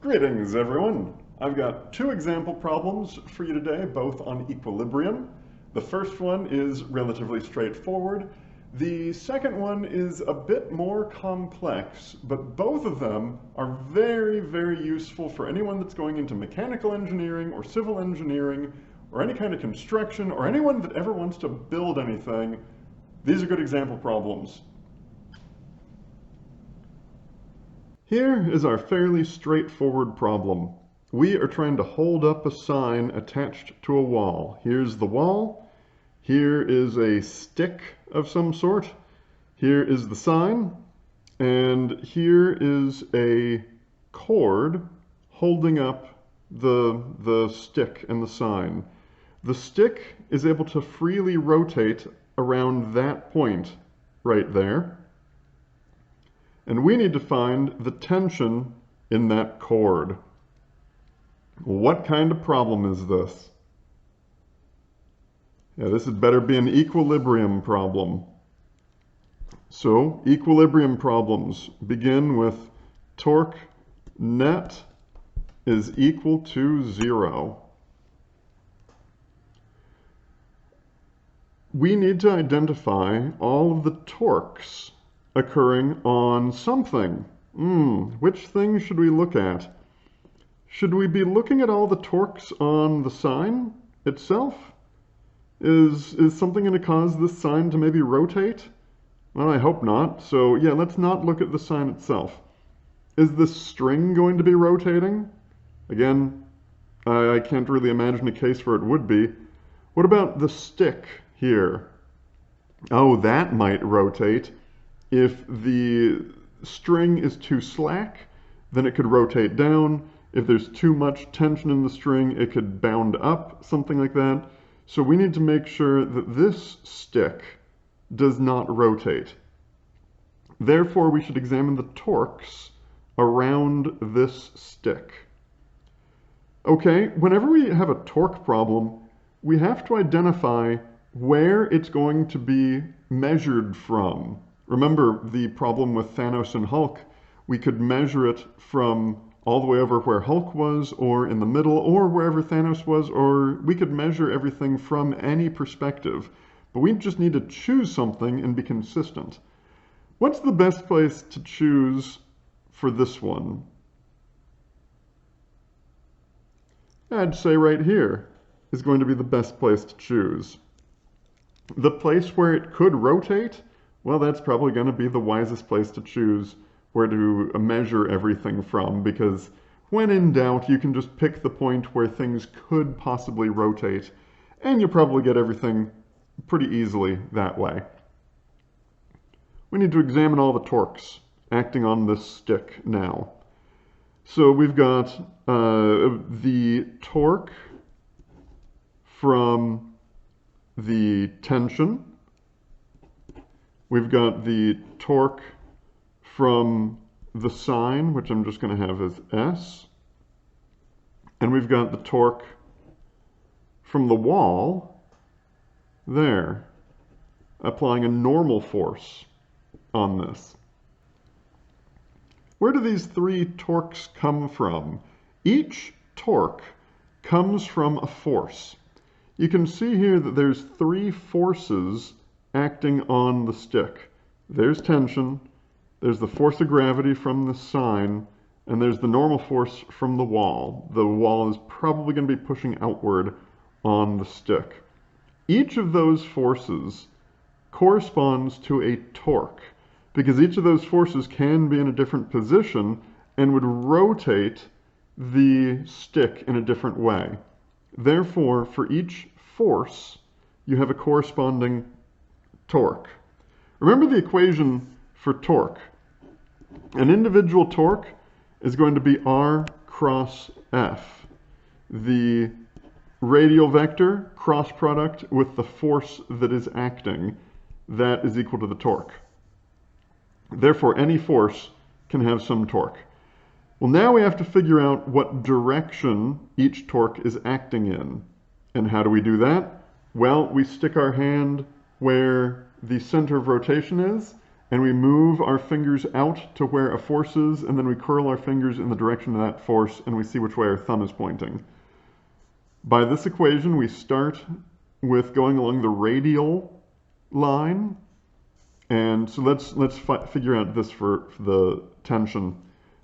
Greetings, everyone. I've got two example problems for you today, both on equilibrium. The first one is relatively straightforward. The second one is a bit more complex, but both of them are very, very useful for anyone that's going into mechanical engineering or civil engineering or any kind of construction or anyone that ever wants to build anything. These are good example problems. Here is our fairly straightforward problem. We are trying to hold up a sign attached to a wall. Here's the wall. Here is a stick of some sort. Here is the sign. And here is a cord holding up the stick and the sign. The stick is able to freely rotate around that point right there. And we need to find the tension in that cord. What kind of problem is this? Yeah, this had better be an equilibrium problem. So, equilibrium problems begin with torque net is equal to 0. We need to identify all of the torques occurring on something. Which thing should we look at? Should we be looking at all the torques on the sign itself? Is something going to cause this sign to maybe rotate? Well, I hope not. So yeah, let's not look at the sign itself. Is this string going to be rotating? Again, I can't really imagine a case where it would be. What about the stick here? Oh, that might rotate. If the string is too slack, then it could rotate down. If there's too much tension in the string, it could bound up, something like that. So we need to make sure that this stick does not rotate. Therefore, we should examine the torques around this stick. Okay, whenever we have a torque problem, we have to identify where it's going to be measured from. Remember the problem with Thanos and Hulk? We could measure it from all the way over where Hulk was, or in the middle, or wherever Thanos was, or we could measure everything from any perspective. But we just need to choose something and be consistent. What's the best place to choose for this one? I'd say right here is going to be the best place to choose. The place where it could rotate, well, that's probably going to be the wisest place to choose where to measure everything from, because when in doubt, you can just pick the point where things could possibly rotate, and you'll probably get everything pretty easily that way. We need to examine all the torques acting on this stick now. So we've got the torque from the tension. We've got the torque from the sign, which I'm just going to have as S. And we've got the torque from the wall there, applying a normal force on this. Where do these three torques come from? Each torque comes from a force. You can see here that there's three forces acting on the stick. There's tension, there's the force of gravity from the sign, and there's the normal force from the wall. The wall is probably going to be pushing outward on the stick. Each of those forces corresponds to a torque, because each of those forces can be in a different position and would rotate the stick in a different way. Therefore, for each force, you have a corresponding torque. Remember the equation for torque. An individual torque is going to be R cross F. The radial vector cross product with the force that is acting, that is equal to the torque. Therefore, any force can have some torque. Well, now we have to figure out what direction each torque is acting in. And how do we do that? Well, we stick our hand where the center of rotation is, and we move our fingers out to where a force is, and then we curl our fingers in the direction of that force, and we see which way our thumb is pointing. By this equation, we start with going along the radial line, and so let's figure out this for the tension.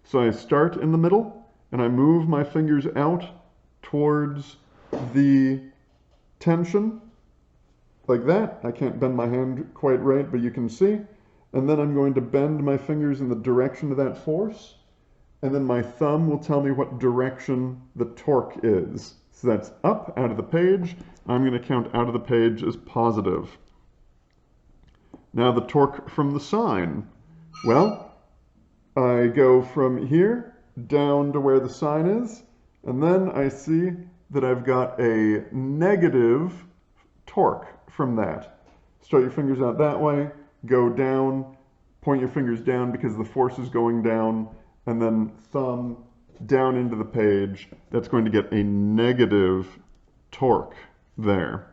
So I start in the middle, and I move my fingers out towards the tension, like that. I can't bend my hand quite right, but you can see. And then I'm going to bend my fingers in the direction of that force, and then my thumb will tell me what direction the torque is. So that's up out of the page. I'm going to count out of the page as positive. Now the torque from the sine. Well, I go from here down to where the sine is, and then I see that I've got a negative torque from that. Start your fingers out that way, go down, point your fingers down because the force is going down, and then thumb down into the page. That's going to get a negative torque there.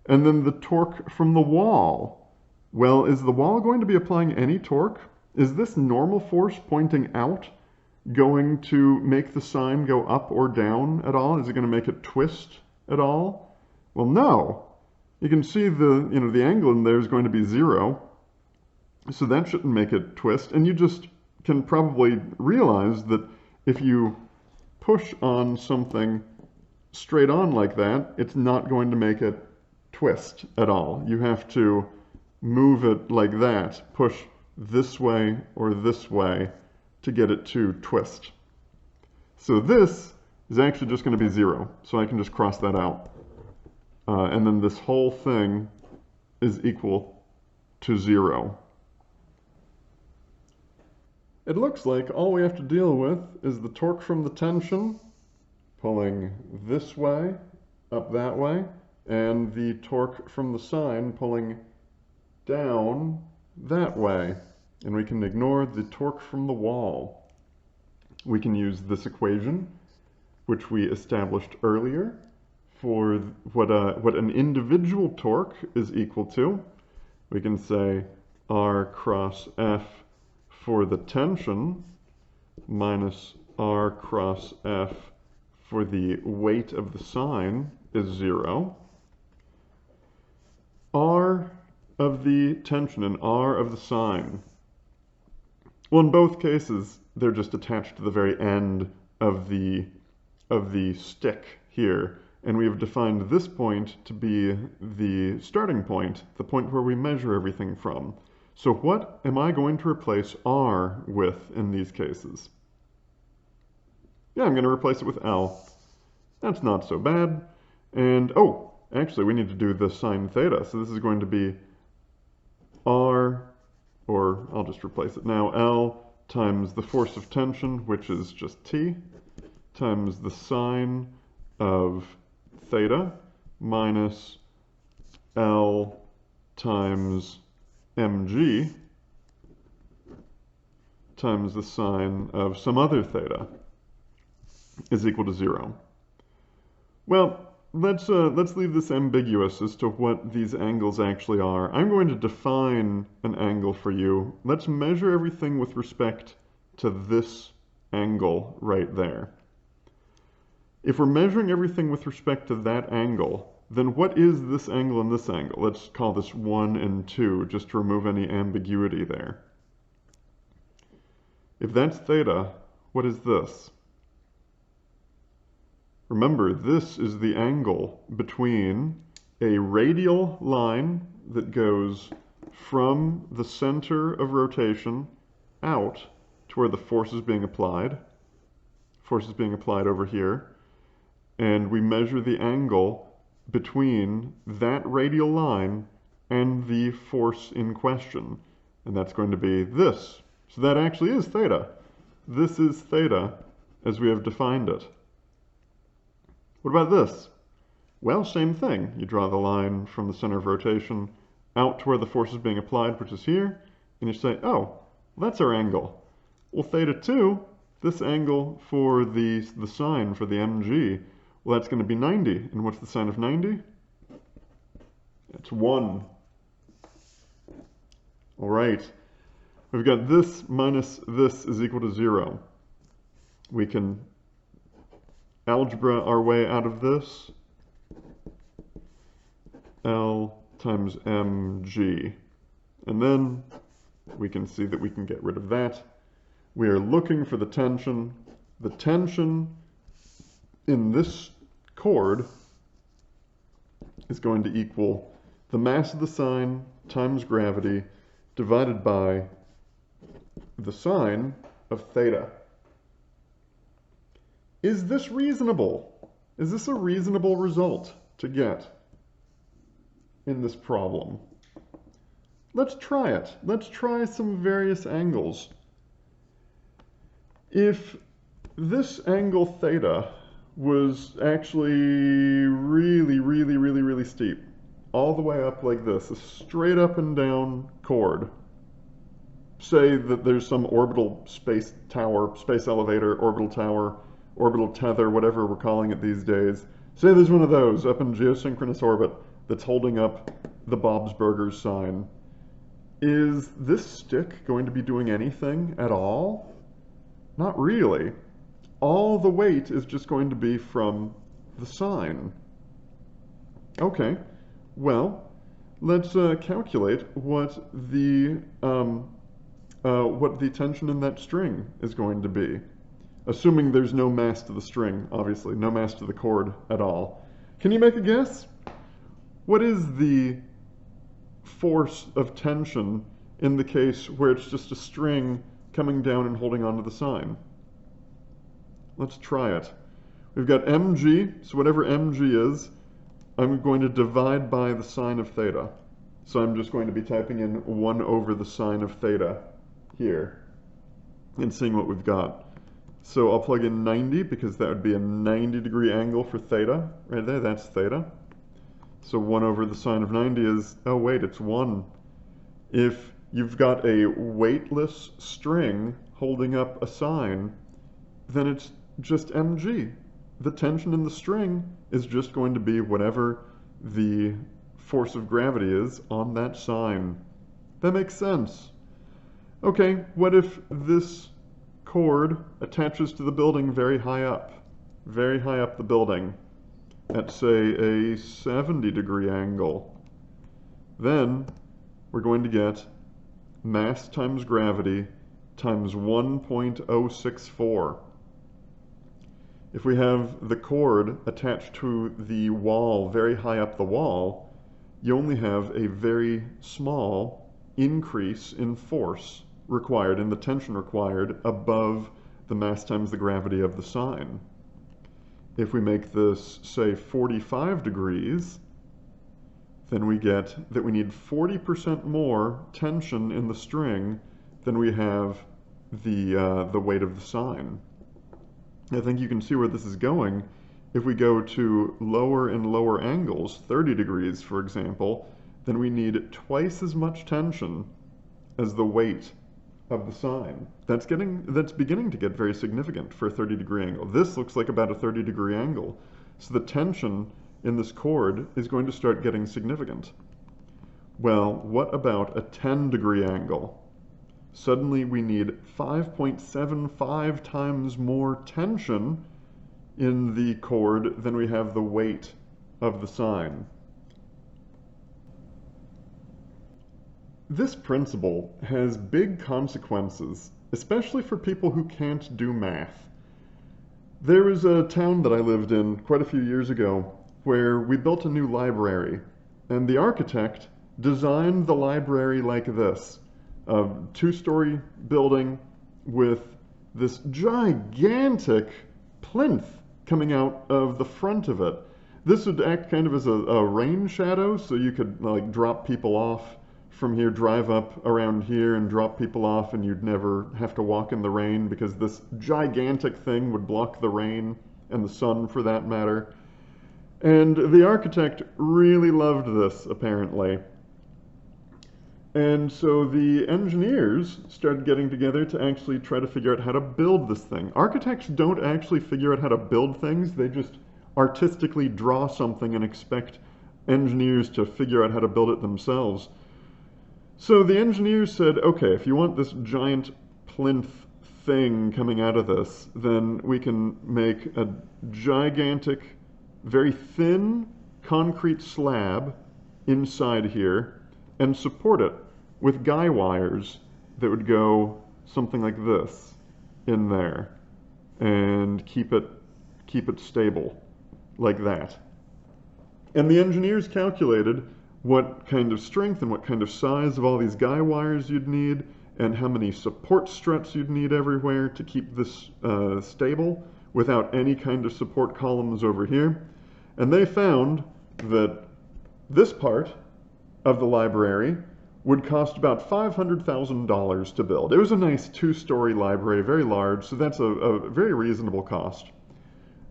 And then the torque from the wall. Well, is the wall going to be applying any torque? Is this normal force pointing out going to make the sine go up or down at all? Is it going to make it twist at all? Well, no. You can see the angle in there is going to be 0. So that shouldn't make it twist. And you just can probably realize that if you push on something straight on like that, it's not going to make it twist at all. You have to move it like that, push this way or this way to get it to twist. So this is actually just going to be 0. So I can just cross that out. And then this whole thing is equal to 0. It looks like all we have to deal with is the torque from the tension pulling this way, up that way, and the torque from the sine pulling down that way. And we can ignore the torque from the wall. We can use this equation, which we established earlier, for what an individual torque is equal to. We can say R cross F for the tension minus R cross F for the weight of the sine is 0. R of the tension and R of the sine. Well, in both cases, they're just attached to the very end of the stick here. And we have defined this point to be the starting point, the point where we measure everything from. So what am I going to replace R with in these cases? Yeah, I'm going to replace it with L. That's not so bad. And, oh, actually, we need to do the sine theta. So this is going to be R, or I'll just replace it now, L times the force of tension, which is just T, times the sine of theta minus L times mg times the sine of some other theta is equal to 0. Well, let's leave this ambiguous as to what these angles actually are. I'm going to define an angle for you. Let's measure everything with respect to this angle right there. If we're measuring everything with respect to that angle, then what is this angle and this angle? Let's call this 1 and 2, just to remove any ambiguity there. If that's theta, what is this? Remember, this is the angle between a radial line that goes from the center of rotation out to where the force is being applied. Force is being applied over here. And we measure the angle between that radial line and the force in question. And that's going to be this. So that actually is theta. This is theta as we have defined it. What about this? Well, same thing. You draw the line from the center of rotation out to where the force is being applied, which is here, and you say, oh, that's our angle. Well, theta 2, this angle for the sine for the mg, well, that's going to be 90. And what's the sine of 90? It's 1. All right, we've got this minus this is equal to 0. We can algebra our way out of this. L times mg. And then we can see that we can get rid of that. We are looking for the tension. The tension in this chord is going to equal the mass of the sine times gravity divided by the sine of theta. Is this reasonable? Is this a reasonable result to get in this problem? Let's try it. Let's try some various angles. If this angle theta was actually really steep, all the way up like this, a straight up and down chord, say that there's some orbital space tower, space elevator, orbital tower, orbital tether, whatever we're calling it these days. Say there's one of those up in geosynchronous orbit that's holding up the Bob's Burgers sign. Is this stick going to be doing anything at all? Not really. All the weight is just going to be from the sign. Okay, well, let's calculate what the tension in that string is going to be. Assuming there's no mass to the string, obviously, no mass to the cord at all. Can you make a guess? What is the force of tension in the case where it's just a string coming down and holding onto the sign? Let's try it. We've got mg, so whatever mg is, I'm going to divide by the sine of theta. So I'm just going to be typing in 1 over the sine of theta here and seeing what we've got. So I'll plug in 90 because that would be a 90-degree angle for theta. Right there, that's theta. So 1 over the sine of 90 is, oh wait, it's 1. If you've got a weightless string holding up a sign, then it's just mg. The tension in the string is just going to be whatever the force of gravity is on that sign. That makes sense. Okay, what if this cord attaches to the building very high up the building at, say, a 70-degree angle? Then we're going to get mass times gravity times 1.064. If we have the cord attached to the wall very high up the wall, you only have a very small increase in force required, in the tension required above the mass times the gravity of the sign. If we make this, say, 45 degrees, then we get that we need 40% more tension in the string than we have the weight of the sign. I think you can see where this is going. If we go to lower and lower angles, 30 degrees for example, then we need twice as much tension as the weight of the sign. That's beginning to get very significant for a 30-degree angle. This looks like about a 30-degree angle. So the tension in this cord is going to start getting significant. Well, what about a 10-degree angle? Suddenly we need 5.75 times more tension in the cord than we have the weight of the sign. This principle has big consequences, especially for people who can't do math. There was a town that I lived in quite a few years ago where we built a new library, and the architect designed the library like this. A 2-story building with this gigantic plinth coming out of the front of it. This would act kind of as a rain shadow, so you could like drop people off from here, drive up around here and drop people off, and you'd never have to walk in the rain because this gigantic thing would block the rain and the sun for that matter. And the architect really loved this, apparently. And so the engineers started getting together to actually try to figure out how to build this thing. Architects don't actually figure out how to build things, they just artistically draw something and expect engineers to figure out how to build it themselves. So the engineers said, okay, if you want this giant plinth thing coming out of this, then we can make a gigantic, very thin concrete slab inside here and support it with guy wires that would go something like this in there and keep it stable like that. And the engineers calculated what kind of strength and what kind of size of all these guy wires you'd need and how many support struts you'd need everywhere to keep this stable without any kind of support columns over here. And they found that this part of the library would cost about $500,000 to build. It was a nice two-story library, very large, so that's a very reasonable cost.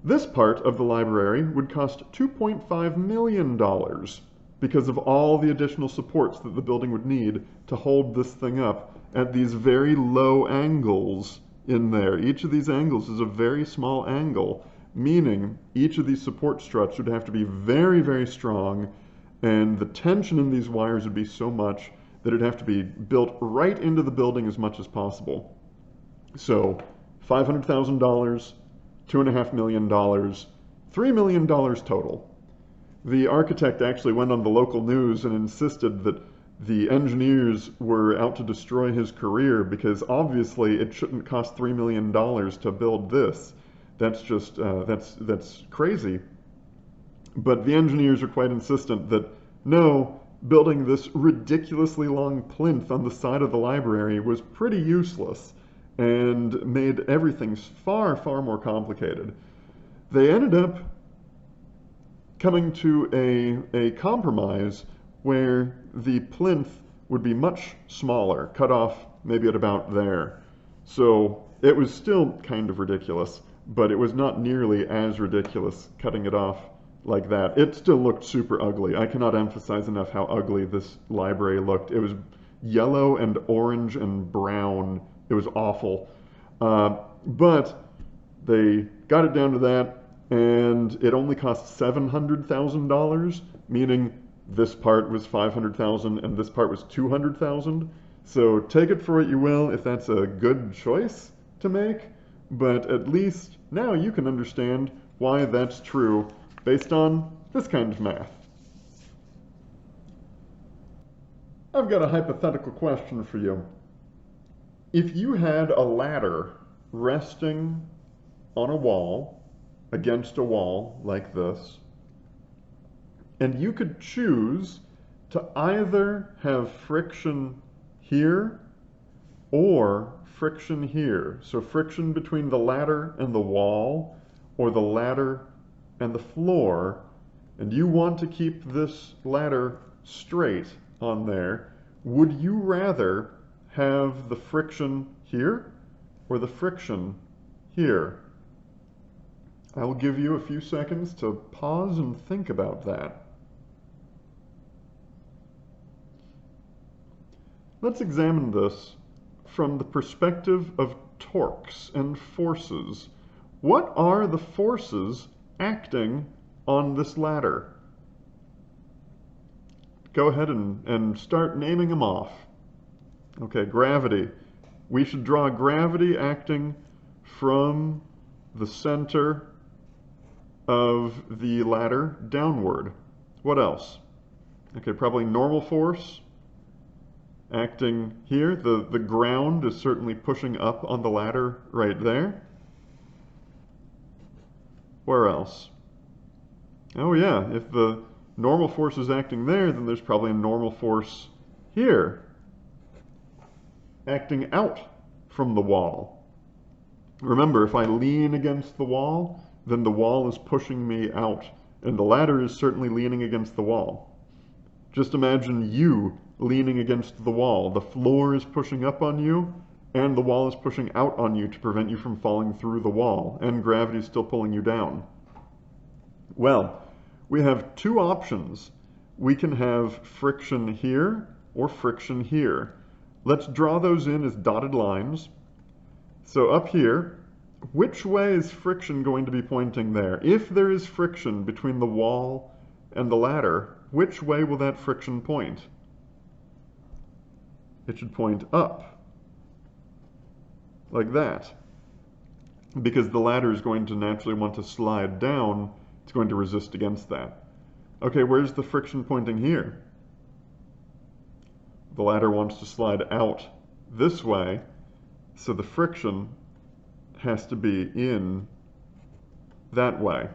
This part of the library would cost $2.5 million because of all the additional supports that the building would need to hold this thing up at these very low angles in there. Each of these angles is a very small angle, meaning each of these support struts would have to be very, very strong, and the tension in these wires would be so much that it'd have to be built right into the building as much as possible. So $500,000, $2.5 million, $3 million total. The architect actually went on the local news and insisted that the engineers were out to destroy his career because obviously it shouldn't cost $3 million to build this. That's just, that's crazy. But the engineers are quite insistent that no, building this ridiculously long plinth on the side of the library was pretty useless and made everything far, far more complicated. They ended up coming to a compromise where the plinth would be much smaller, cut off maybe at about there. So it was still kind of ridiculous, but it was not nearly as ridiculous cutting it off like that. It still looked super ugly. I cannot emphasize enough how ugly this library looked. It was yellow and orange and brown. It was awful. But they got it down to that, and it only cost $700,000, meaning this part was $500,000 and this part was $200,000. So take it for what you will if that's a good choice to make, but at least now you can understand why that's true based on this kind of math. I've got a hypothetical question for you. If you had a ladder resting on a wall, against a wall like this, and you could choose to either have friction here or friction here, so friction between the ladder and the wall, or the ladder and the floor, and you want to keep this ladder straight on there, would you rather have the friction here or the friction here? I will give you a few seconds to pause and think about that. Let's examine this from the perspective of torques and forces. What are the forces acting on this ladder? Go ahead and start naming them off. Okay, gravity. We should draw gravity acting from the center of the ladder downward. What else? Okay, probably normal force acting here. The ground is certainly pushing up on the ladder right there. Where else? Oh yeah, if the normal force is acting there, then there's probably a normal force here, acting out from the wall. Remember, if I lean against the wall, then the wall is pushing me out, and the ladder is certainly leaning against the wall. Just imagine you leaning against the wall. The floor is pushing up on you, and the wall is pushing out on you to prevent you from falling through the wall, and gravity is still pulling you down. Well, we have two options. We can have friction here or friction here. Let's draw those in as dotted lines. So up here, which way is friction going to be pointing there? If there is friction between the wall and the ladder, which way will that friction point? it should point up, like that. Because the ladder is going to naturally want to slide down, it's going to resist against that. Okay, where's the friction pointing here? The ladder wants to slide out this way, so the friction has to be in that way.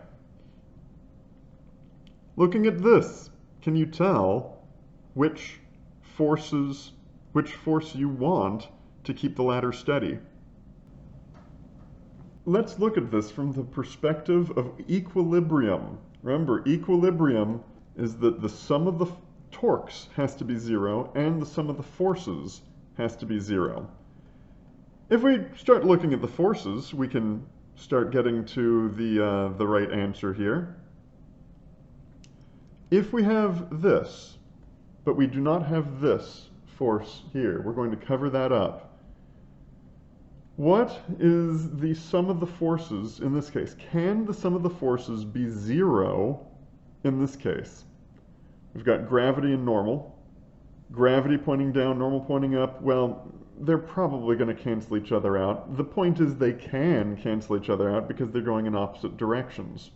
Looking at this, can you tell which force you want to keep the ladder steady? Let's look at this from the perspective of equilibrium. Remember, equilibrium is that the sum of the torques has to be zero and the sum of the forces has to be zero. If we start looking at the forces, we can start getting to the right answer here. If we have this, but we do not have this force here, we're going to cover that up. What is the sum of the forces in this case? Can the sum of the forces be zero in this case? We've got gravity and normal. Gravity pointing down, normal pointing up. Well, they're probably going to cancel each other out. The point is they can cancel each other out because they're going in opposite directions.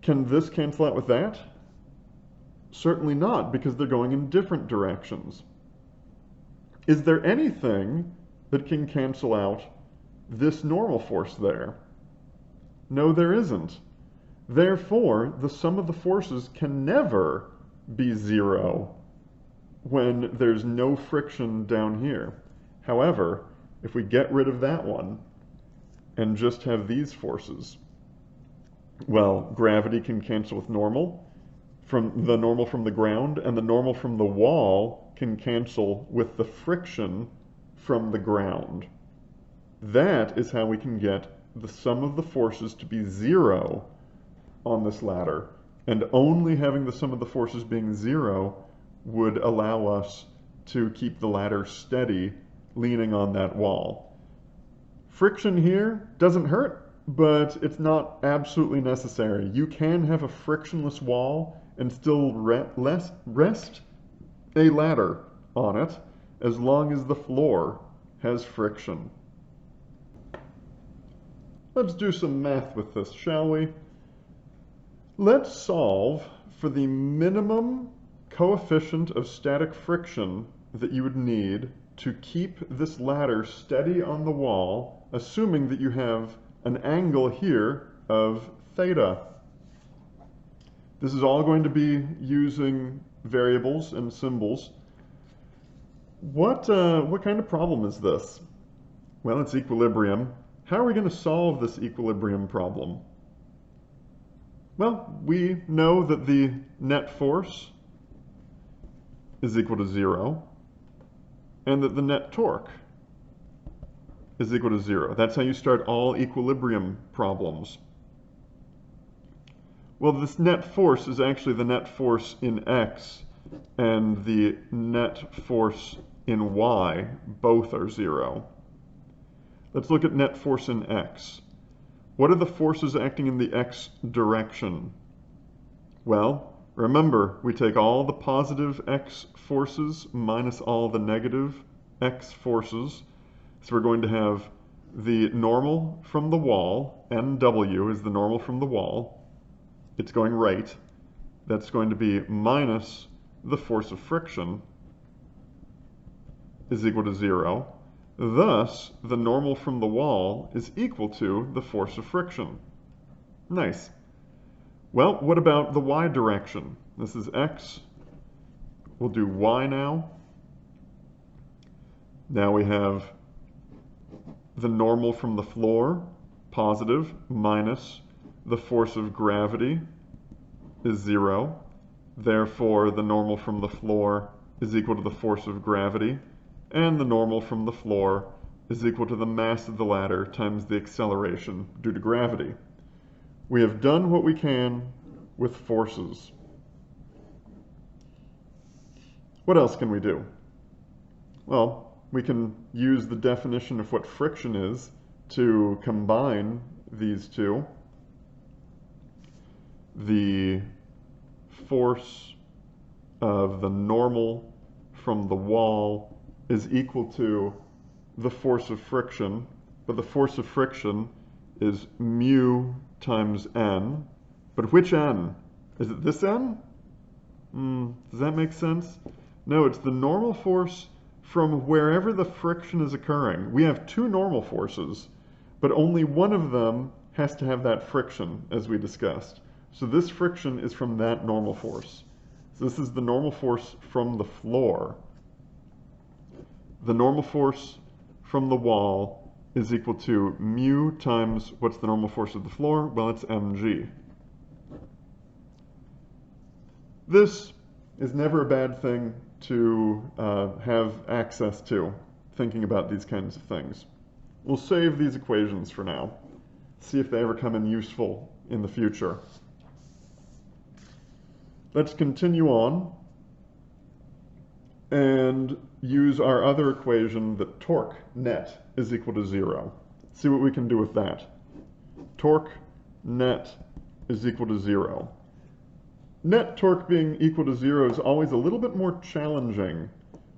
Can this cancel out with that? Certainly not, because they're going in different directions. Is there anything that can cancel out this normal force there? No, there isn't. Therefore, the sum of the forces can never be zero when there's no friction down here. However, if we get rid of that one and just have these forces, well, gravity can cancel with normal, from the normal from the ground, and the normal from the wall can cancel with the friction from the ground. That is how we can get the sum of the forces to be zero on this ladder, and only having the sum of the forces being zero would allow us to keep the ladder steady leaning on that wall. Friction here doesn't hurt, but it's not absolutely necessary. You can have a frictionless wall and still rest a ladder on it as long as the floor has friction. Let's do some math with this, shall we? Let's solve for the minimum coefficient of static friction that you would need to keep this ladder steady on the wall, assuming that you have an angle here of theta. This is all going to be using variables and symbols. What kind of problem is this? Well, it's equilibrium. How are we going to solve this equilibrium problem? Well, we know that the net force is equal to zero, and that the net torque is equal to zero. That's how you start all equilibrium problems. Well, this net force is actually the net force in x, and the net force in y, both are zero. Let's look at net force in x. What are the forces acting in the x direction? Well, remember, we take all the positive x forces minus all the negative x forces. So we're going to have the normal from the wall, NW is the normal from the wall. It's going right. That's going to be minus the force of friction is equal to zero. Thus, the normal from the wall is equal to the force of friction. Nice. Well, what about the y direction? This is x. We'll do y now. Now we have the normal from the floor, positive, minus the force of gravity is zero. Therefore, the normal from the floor is equal to the force of gravity, and the normal from the floor is equal to the mass of the ladder times the acceleration due to gravity. We have done what we can with forces. What else can we do? Well, we can use the definition of what friction is to combine these two. The force of the normal from the wall is equal to the force of friction, but the force of friction is mu times n. But which n? Is it this n? Does that make sense? No, it's the normal force from wherever the friction is occurring. We have two normal forces, but only one of them has to have that friction, as we discussed. So this friction is from that normal force. So this is the normal force from the floor. The normal force from the wall is equal to mu times, what's the normal force of the floor? Well, it's mg. This is never a bad thing to have access to, thinking about these kinds of things. We'll save these equations for now, see if they ever come in useful in the future. Let's continue on and use our other equation that torque net is equal to 0. See what we can do with that. Torque net is equal to 0. Net torque being equal to 0 is always a little bit more challenging.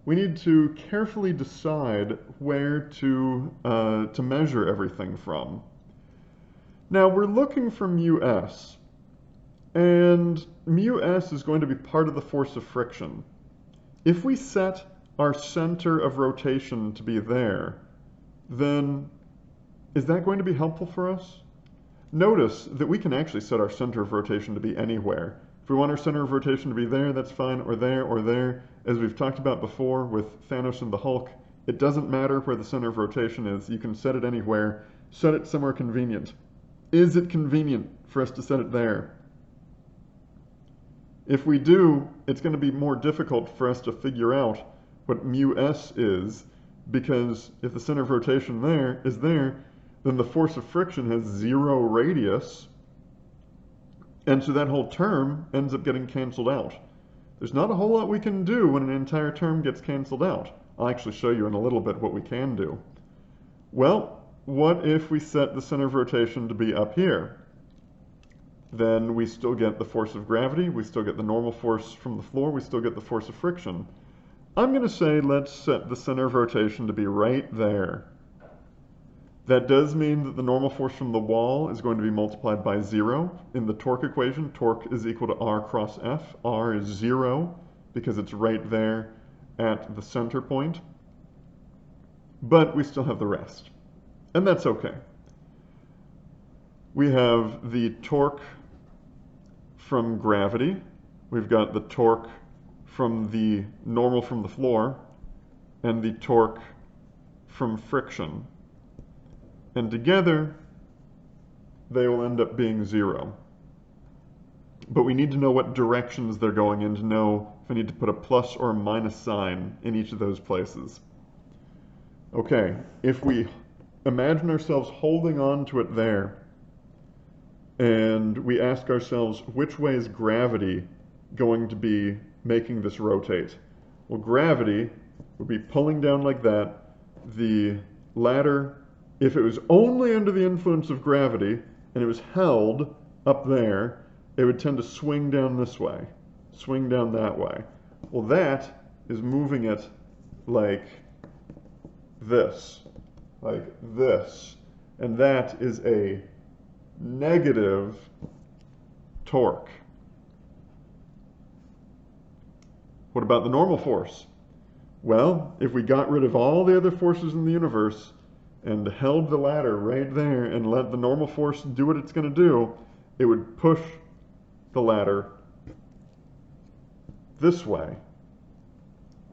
We need to carefully decide where to measure everything from. Now we're looking for mu s, and mu s is going to be part of the force of friction. If we set our center of rotation to be there, then is that going to be helpful for us? Notice that we can actually set our center of rotation to be anywhere. If we want our center of rotation to be there, that's fine, or there, or there. As we've talked about before with Thanos and the Hulk, it doesn't matter where the center of rotation is. You can set it anywhere. Set it somewhere convenient. Is it convenient for us to set it there? If we do, it's going to be more difficult for us to figure out what mu s is, because if the center of rotation there is there, then the force of friction has 0 radius, and so that whole term ends up getting canceled out. There's not a whole lot we can do when an entire term gets canceled out. I'll actually show you in a little bit what we can do. Well, what if we set the center of rotation to be up here? Then we still get the force of gravity, we still get the normal force from the floor, we still get the force of friction. I'm going to say let's set the center of rotation to be right there. That does mean that the normal force from the wall is going to be multiplied by 0. In the torque equation, torque is equal to R cross F. R is 0 because it's right there at the center point. But we still have the rest. And that's okay. We have the torque from gravity. We've got the torque from the normal from the floor and the torque from friction. And together, they will end up being 0. But we need to know what directions they're going in to know if I need to put a plus or a minus sign in each of those places. Okay, if we imagine ourselves holding on to it there, and we ask ourselves, which way is gravity going to be making this rotate? Well, gravity would be pulling down like that. The ladder, if it was only under the influence of gravity and it was held up there, it would tend to swing down this way, swing down that way. Well, that is moving it like this, and that is a negative torque. What about the normal force? Well, if we got rid of all the other forces in the universe and held the ladder right there and let the normal force do what it's going to do, it would push the ladder this way.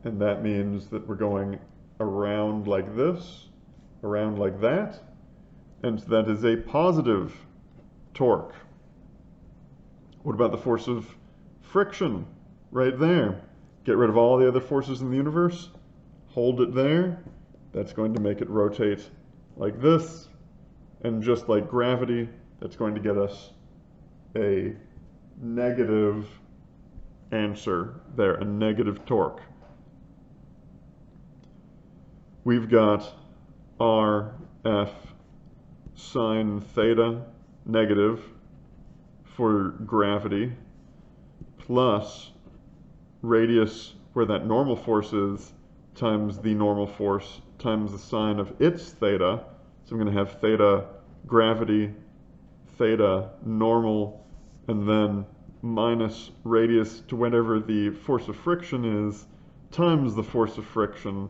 And that means that we're going around like this, around like that, and that is a positive torque. What about the force of friction right there? Get rid of all the other forces in the universe, hold it there, that's going to make it rotate like this, and just like gravity, that's going to get us a negative answer there, a negative torque. We've got RF sine theta negative for gravity plus radius where that normal force is, times the normal force times the sine of its theta. So I'm going to have theta gravity, theta normal, and then minus radius to whatever the force of friction is, times the force of friction,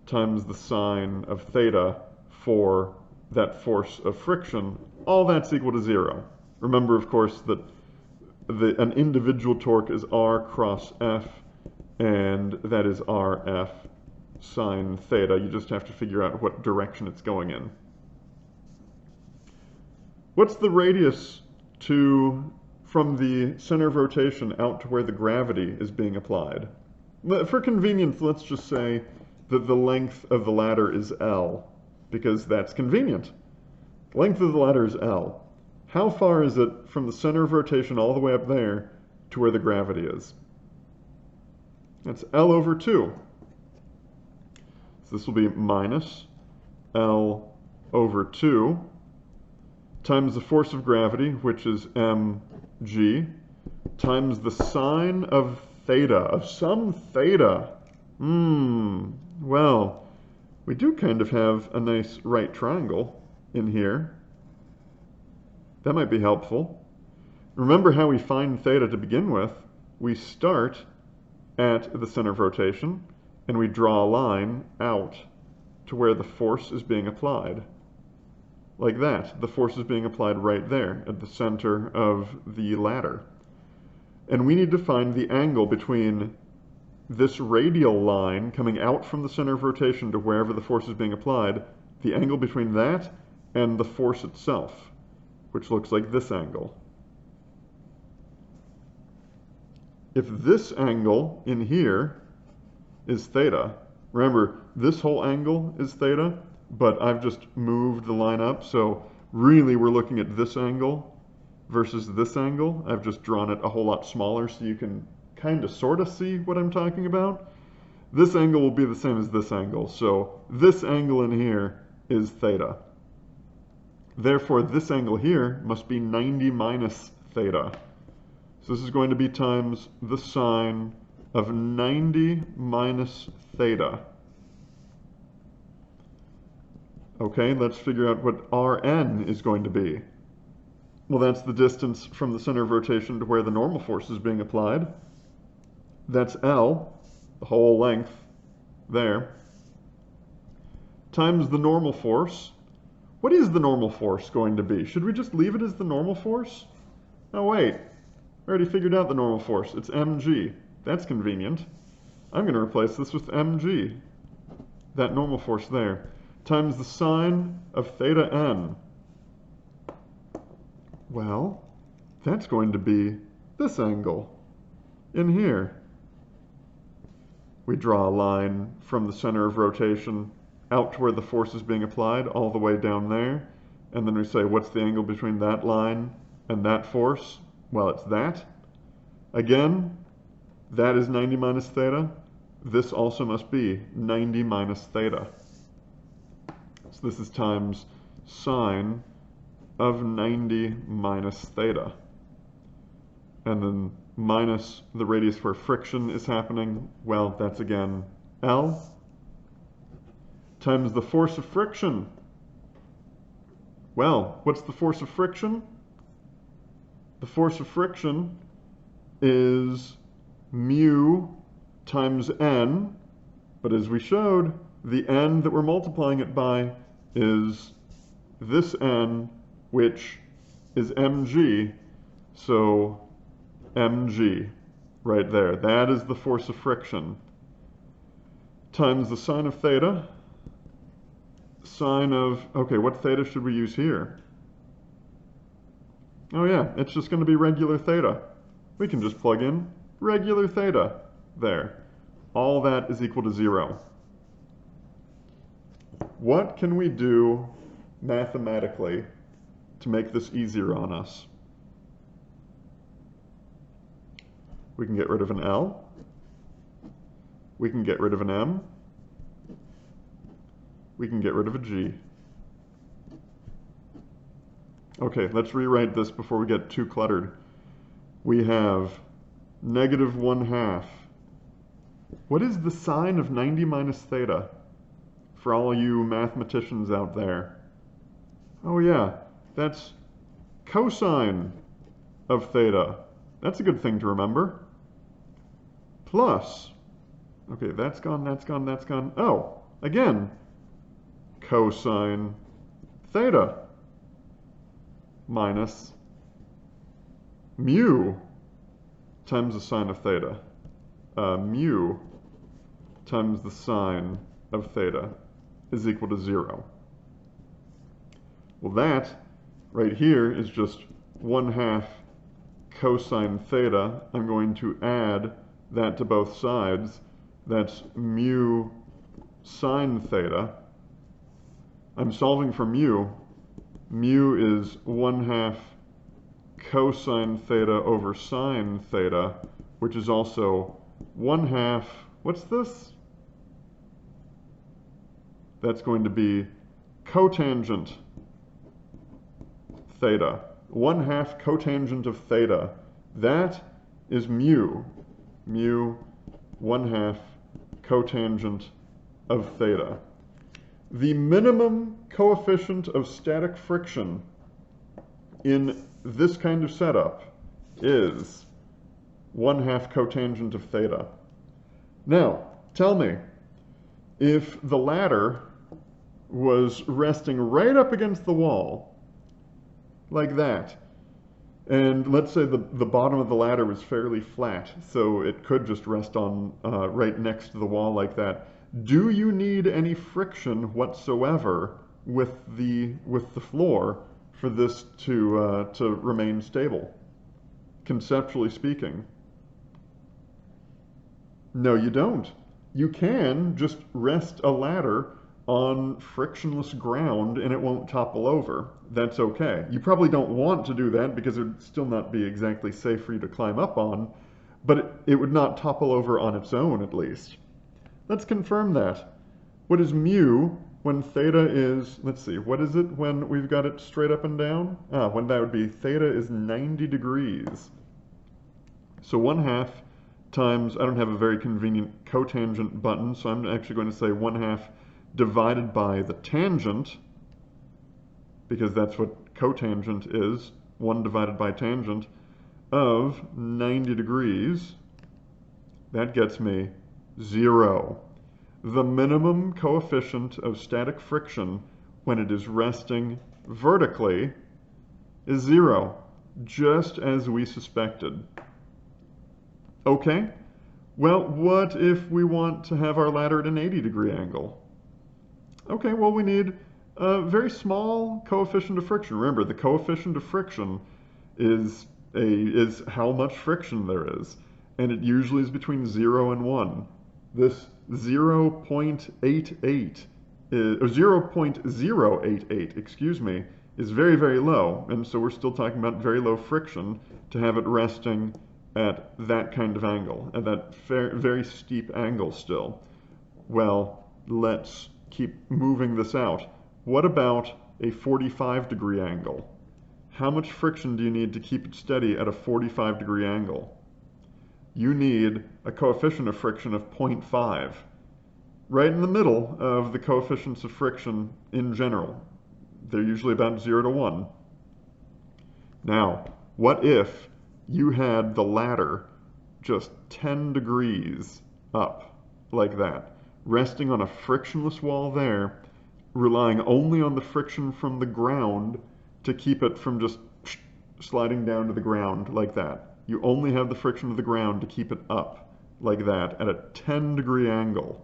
times the sine of theta for that force of friction. All that's equal to 0. Remember, of course, that an individual torque is R cross F, and that is RF sine theta. You just have to figure out what direction it's going in. What's the radius from the center of rotation out to where the gravity is being applied? For convenience, let's just say that the length of the ladder is L, because that's convenient. The length of the ladder is L. How far is it from the center of rotation all the way up there to where the gravity is? That's L over 2. So this will be minus L over 2 times the force of gravity, which is mg, times the sine of theta, of some theta. Well, we do kind of have a nice right triangle in here. That might be helpful. Remember how we find theta to begin with. We start at the center of rotation, and we draw a line out to where the force is being applied. Like that. The force is being applied right there at the center of the ladder. And we need to find the angle between this radial line coming out from the center of rotation to wherever the force is being applied, the angle between that and the force itself, which looks like this angle. If this angle in here is theta, remember this whole angle is theta, but I've just moved the line up, so really we're looking at this angle versus this angle. I've just drawn it a whole lot smaller so you can kind of sort of see what I'm talking about. This angle will be the same as this angle, so this angle in here is theta. Therefore, this angle here must be 90 minus theta. So this is going to be times the sine of 90 minus theta. Okay, let's figure out what Rn is going to be. Well, that's the distance from the center of rotation to where the normal force is being applied. That's L, the whole length there, times the normal force. What is the normal force going to be? Should we just leave it as the normal force? Oh wait, I already figured out the normal force. It's mg. That's convenient. I'm going to replace this with mg, that normal force there, times the sine of theta n. Well, that's going to be this angle in here. We draw a line from the center of rotation out to where the force is being applied, all the way down there, and then we say, what's the angle between that line and that force? Well, it's that. Again, that is 90 minus theta. This also must be 90 minus theta. So this is times sine of 90 minus theta. And then minus the radius where friction is happening. Well, that's again L times the force of friction. Well, what's the force of friction? The force of friction is mu times n, but as we showed, the n that we're multiplying it by is this n, which is mg, so mg right there. That is the force of friction times the sine of theta. Sine of, okay, what theta should we use here? Oh yeah, it's just going to be regular theta. We can just plug in regular theta there. All that is equal to 0. What can we do mathematically to make this easier on us? We can get rid of an L. We can get rid of an M. We can get rid of a G. Okay, let's rewrite this before we get too cluttered. We have negative 1/2 What is the sine of 90 minus theta for all you mathematicians out there? Oh yeah, that's cosine of theta. That's a good thing to remember. Plus, okay, that's gone, that's gone, that's gone. Oh, again, cosine theta minus mu times the sine of theta. Mu times the sine of theta is equal to 0. Well, that right here is just 1/2 cosine theta. I'm going to add that to both sides. That's mu sine theta. I'm solving for mu. Mu is 1/2 cosine theta over sine theta, which is also 1/2, what's this? That's going to be cotangent theta. 1/2 cotangent of theta. That is mu. Mu 1/2 cotangent of theta. The minimum coefficient of static friction in this kind of setup is 1/2 cotangent of theta. Now, tell me, if the ladder was resting right up against the wall, like that, and let's say the bottom of the ladder was fairly flat, so it could just rest on right next to the wall like that, do you need any friction whatsoever with the floor for this to remain stable, conceptually speaking? No, you don't. You can just rest a ladder on frictionless ground and it won't topple over. That's okay. You probably don't want to do that because it would still not be exactly safe for you to climb up on, but it would not topple over on its own at least. Let's confirm that. What is mu when theta is, let's see, what is it when we've got it straight up and down? When that would be theta is 90 degrees. So 1/2 times, I don't have a very convenient cotangent button, so I'm actually going to say 1/2 divided by the tangent, because that's what cotangent is, 1 divided by tangent, of 90 degrees. That gets me 0. The minimum coefficient of static friction when it is resting vertically is 0, just as we suspected. Okay, well, what if we want to have our ladder at an 80-degree angle? Okay, well, we need a very small coefficient of friction. Remember, the coefficient of friction is how much friction there is, and it usually is between 0 and 1. This 0.88 or 0.088, excuse me, is very, very low, and so we're still talking about very low friction to have it resting at that kind of angle, at that very steep angle still. Well, let's keep moving this out. What about a 45-degree angle? How much friction do you need to keep it steady at a 45-degree angle? You need a coefficient of friction of 0.5, right in the middle of the coefficients of friction in general. They're usually about 0 to 1. Now, what if you had the ladder just 10 degrees up, like that, resting on a frictionless wall there, relying only on the friction from the ground to keep it from just sliding down to the ground like that. You only have the friction of the ground to keep it up like that at a 10-degree angle.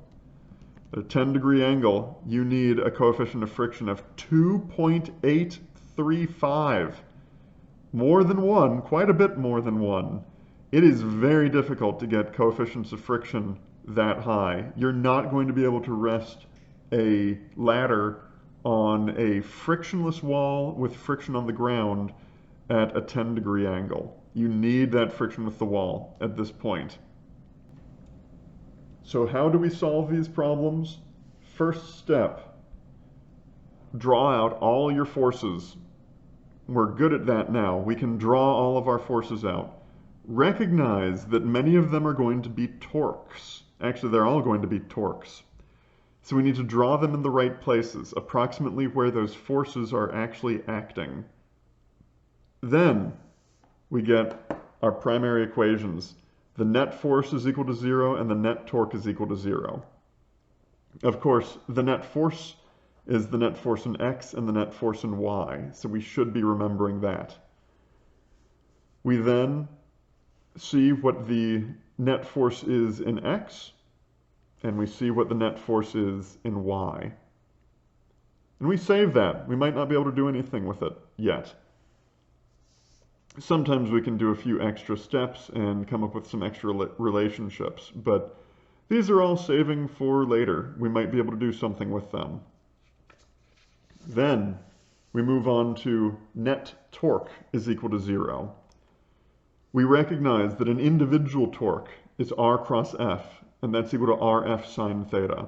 At a 10-degree angle, you need a coefficient of friction of 2.835. More than 1, quite a bit more than 1. It is very difficult to get coefficients of friction that high. You're not going to be able to rest a ladder on a frictionless wall with friction on the ground at a 10-degree angle. You need that friction with the wall at this point. So how do we solve these problems? First step, draw out all your forces. We're good at that now. We can draw all of our forces out. Recognize that many of them are going to be torques. Actually, they're all going to be torques. So we need to draw them in the right places, approximately where those forces are actually acting. Then we get our primary equations. The net force is equal to 0 and the net torque is equal to 0. Of course, the net force is the net force in x and the net force in y, so we should be remembering that. We then see what the net force is in x, and we see what the net force is in y. And we save that. We might not be able to do anything with it yet. Sometimes we can do a few extra steps and come up with some extra relationships, but these are all saving for later. We might be able to do something with them. Then we move on to net torque is equal to 0. We recognize that an individual torque is R cross F, and that's equal to RF sine theta.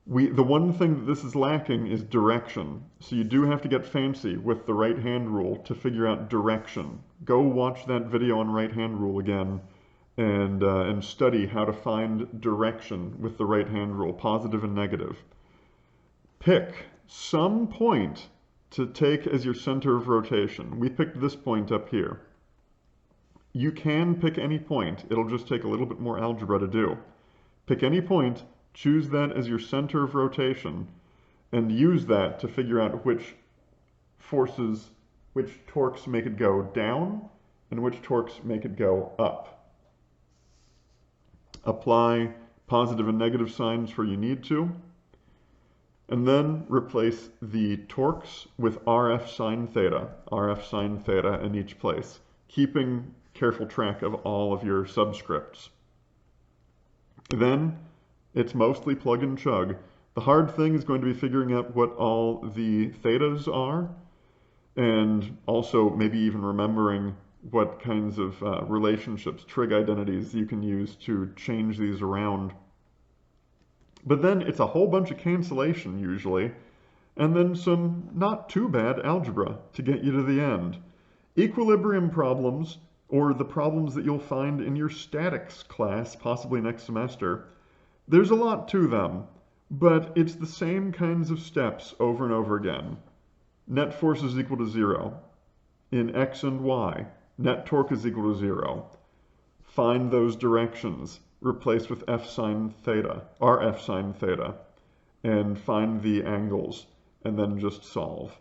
The one thing that this is lacking is direction, so you do have to get fancy with the right-hand rule to figure out direction. Go watch that video on right-hand rule again and study how to find direction with the right-hand rule, positive and negative. Pick some point to take as your center of rotation. We picked this point up here. You can pick any point. It'll just take a little bit more algebra to do. Pick any point, choose that as your center of rotation, and use that to figure out which forces, which torques make it go down, and which torques make it go up. Apply positive and negative signs where you need to, and then replace the torques with RF sine theta in each place, keeping careful track of all of your subscripts. Then it's mostly plug and chug. The hard thing is going to be figuring out what all the thetas are, and also maybe even remembering what kinds of relationships, trig identities you can use to change these around. But then it's a whole bunch of cancellation usually, and then some not too bad algebra to get you to the end. Equilibrium problems, or the problems that you'll find in your statics class, possibly next semester, there's a lot to them, but it's the same kinds of steps over and over again. Net force is equal to 0 in x and y. Net torque is equal to 0. Find those directions. Replace with F sine theta, RF sine theta, and find the angles, and then just solve.